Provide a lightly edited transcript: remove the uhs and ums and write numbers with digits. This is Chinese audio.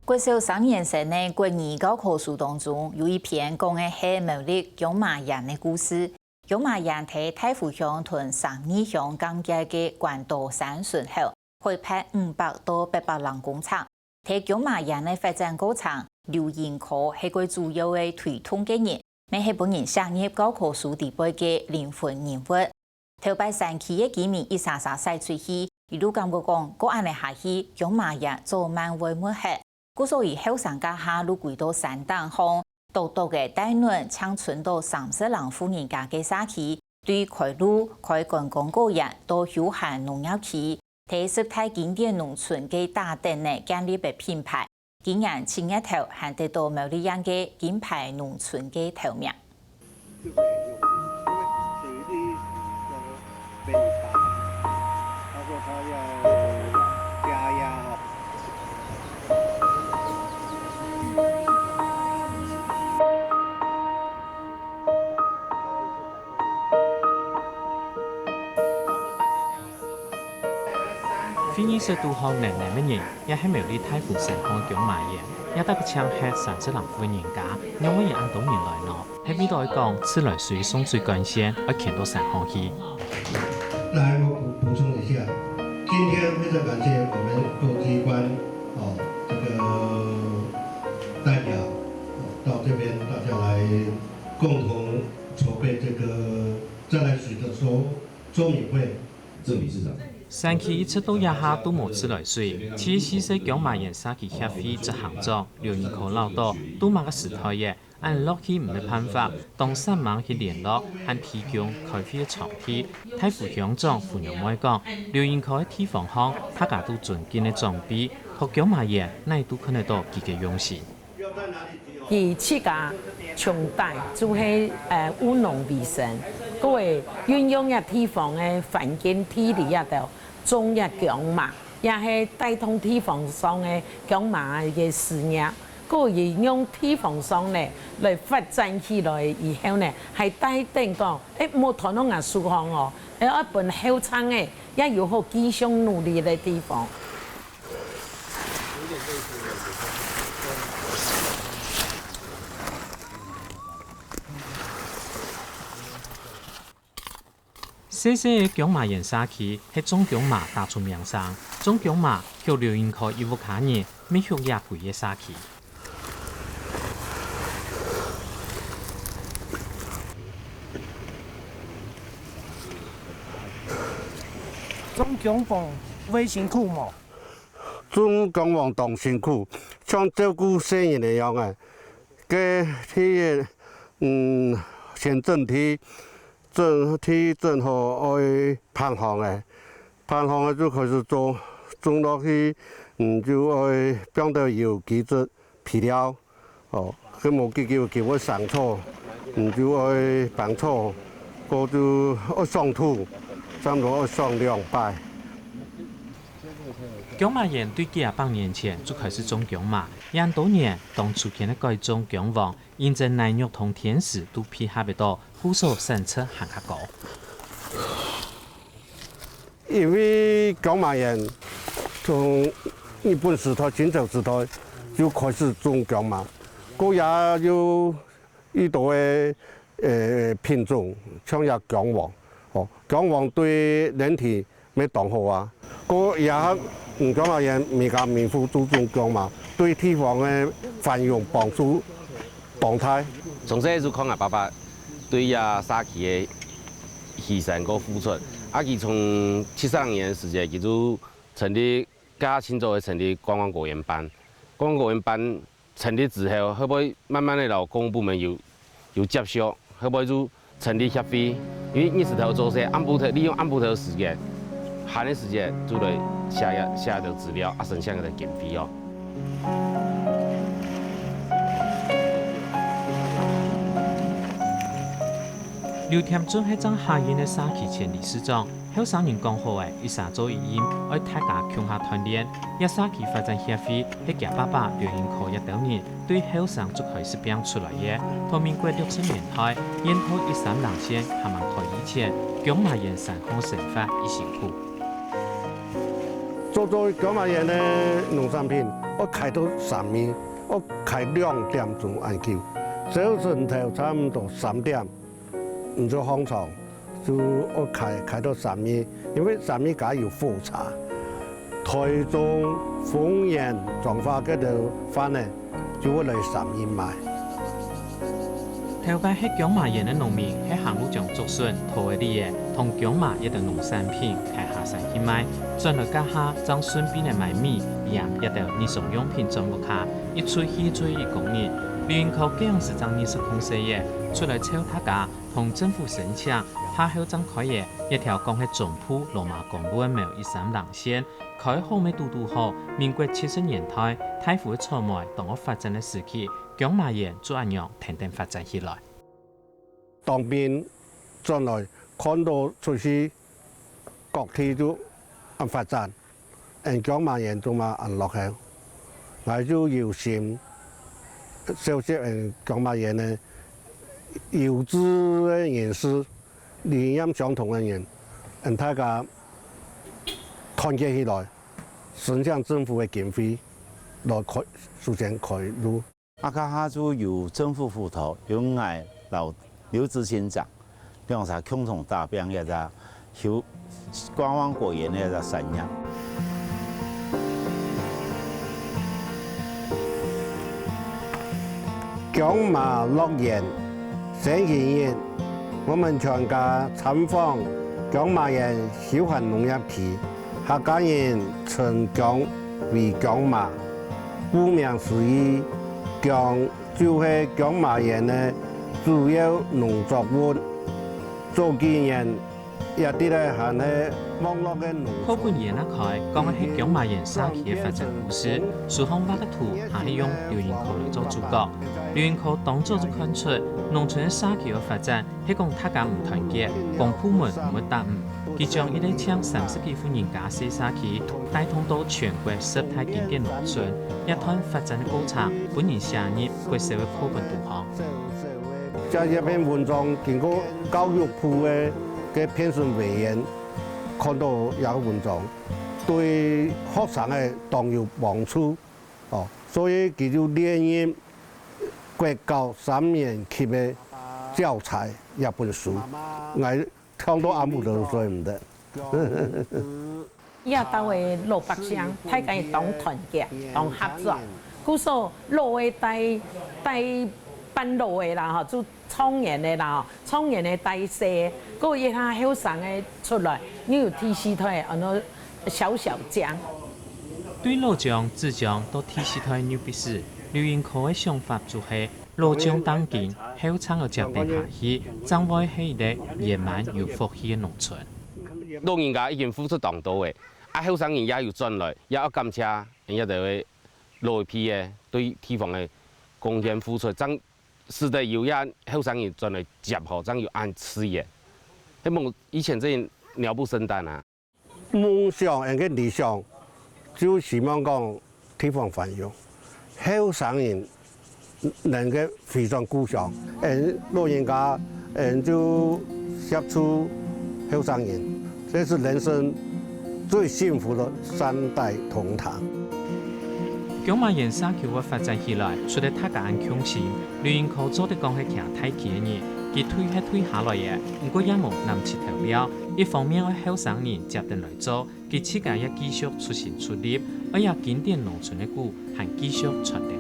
过去3年前的国语高考书当中，有一篇讲的是毛利养马人的故事。养马人在太湖乡同12乡降价的关岛山顺后，开辟500到800人工厂。在养马人的发展过程，刘英科是个主要的推动的人，也是本人商业高考书地位的灵魂人物。头摆3期的居民一沙沙晒出去，一路感觉讲，过安尼下去，养马人早晚会抹黑。故所以后生家下路轨道3档方，独独的大轮抢存到30人户人家嘅社区，对开路、开观光个人到休闲农业区，提升太经典农村嘅大等嘅建立嘅品牌，竟然前一头还得到某啲人嘅金牌农村嘅头名。非遗是都好奶奶的人，也係苗栗太湖山康嘅賣嘢，也特別搶係30人戶人家，因為按多年來咯，喺呢度講自來水送水幹線，要牽到山康去。來，我補充一下，今天非常感謝我們各機關這個代表到這邊，大家來共同籌備這個自來水的說明會。鄭理事長。山區一直到一下都冇自來水，其實是講馬人社區協會執行長劉英科老道都馬個時代嘅，按落去唔嘅辦法，當3網去聯絡，按提供開會嘅場地。太湖鄉長胡陽妹講，劉英科嘅地方行，大家都盡盡嘅裝備，學講馬人乃都看得到佢嘅用心。而設家重大就係務農為生，各位運用嘅地方嘅環境體力一度種一講馬，也係帶動地方上嘅講馬嘅事業，各位用地方上咧來發展起來以後咧，係帶動講冇同樣嘅數項哦，一本後生嘅也有好繼續努力嘅地方。細細嘅講馬人社區係種講馬打出名聲，種講馬向劉英科一屋家人未學也貴嘅社區。種講房會辛苦冇？種講房當辛苦，像照顧生人一樣嘅，嘅啲先正好愛盤行嘅，盤行嘅就開始種落去，就愛變到有機質皮料，佢冇叫我上錯，就愛辦錯，個就愛上土，差唔多愛上2擺。講馬人對幾百年前就開始種講馬，廿多年當初見的改種講房，現在奶肉同甜食都配合得到，戶數產出還較高。因為講馬人從日本時代、清朝時代就開始種講馬，嗰也有遇到嘅品種，像也講黃，講黃對人體沒當好啊，嗰也講馬人每家每戶都種講馬，對地方嘅繁榮幫助大大。從細就看阿爸爸對呀社區嘅犧牲和付出，佢從70年時間，佢就成立加清楚嘅成立觀光果園班。觀光果園班成立之後，後尾慢慢的公務部門有接受，後尾就成立協會，因為20頭做些利用暗部頭時間，閒的時間就來寫到資料，生產嘅經費哦。劉添忠係張下院嘅社區前理事長，後生人講好嘅，一沙做一音，愛大家共下團練。一社區發展協會係夾爸劉英科1多年，對後生就開始變出來嘅。到民國60年代，沿途13人線還蠻台以前，講馬人山康成法一辛苦。做姜麻园的农产品，我开到3米，我开2点钟按球，早晨头差不多3点，唔做放床，就我开到3米，因为3米加有复查，台中、丰原、彰化嗰度翻嚟，就我嚟3米賣。頭家喺姜麻園嘅農民喺行路將竹筍、桃嘅啲嘢同姜麻一道農產品開下山去賣，轉來家下將順便嚟買米、鹽一道日常用品裝入下，一出去做一工人。綠營口這樣是將20公司嘢出來抄他家，同政府申請，下後將開業一條講係中埔羅馬公路嘅苗13郎線，開後尾嘟好，民國70年代太府嘅草莓當我發展嘅時期。姜麻園就咁樣停停發展起來。當兵進來看到出去各地都按發展，姜麻園就嘛按落後，我就有心收集姜麻園嘅有志嘅人士、理念相同嘅人，大家團結起來，申請政府嘅經費來首先開路。阿卡哈就由政府輔導，由我老劉志先長，兩個共同打拼一個小觀光果園嘅一個產業。姜麻樂園星期日，我們全家參訪姜麻園小販農業區，客家人稱姜為姜麻，顧名思義。姜就係姜麻園嘅主要農作物，做幾年一啲咧係喺網絡嘅農。後半年啊，佢講嘅係姜麻園社區嘅發展故事，樹項畫嘅圖係用廖延科嚟做主角。廖延科當早就看出農村嘅社區嘅發展係講大家唔團結，公部門唔會答應，佢將一啲將30幾戶人家嘅社區帶通到全國10大經典農村。一趟發展嘅過程，本年下入國社會課本導向。在一篇文章經過教育部嘅評審委員看到有個文章，對學生嘅當有幫助，所以佢就列入國教3年級嘅教材一本書，我聽到阿母都說唔得。亞洲嘅老百姓，大家當團結、當合作。故說老嘅帶辦老嘅啦，就創業嘅啦，創業嘅帶細，個一下後生嘅出來，你有提示佢安那小獎。對老將、智將都提示佢牛逼事，劉延科嘅想法就係老將當今後生嘅接定下去，將會係一個野蠻有福氣嘅農村。老人家已經付出當多嘅。後生人也有轉來，也要感謝人家哋老一批嘅對地方嘅貢獻付出，將使得有啲後生人轉來接好，將有按事業。希望以前真係鳥不生蛋啊！夢想人嘅理想，就希望講地方繁榮，後生人能夠非常顧想，老人家就協助後生人，這是人生最幸福的3代同堂。姜麻園社區嘅發展起來，除咗大家安強心，劉延科做得講係行太極嘅嘢，佢推下來嘅，不過也冇南切頭了。一方面我後生人接定來做，佢自家也繼續出錢出力，而也經典農村嘅故，還繼續傳遞。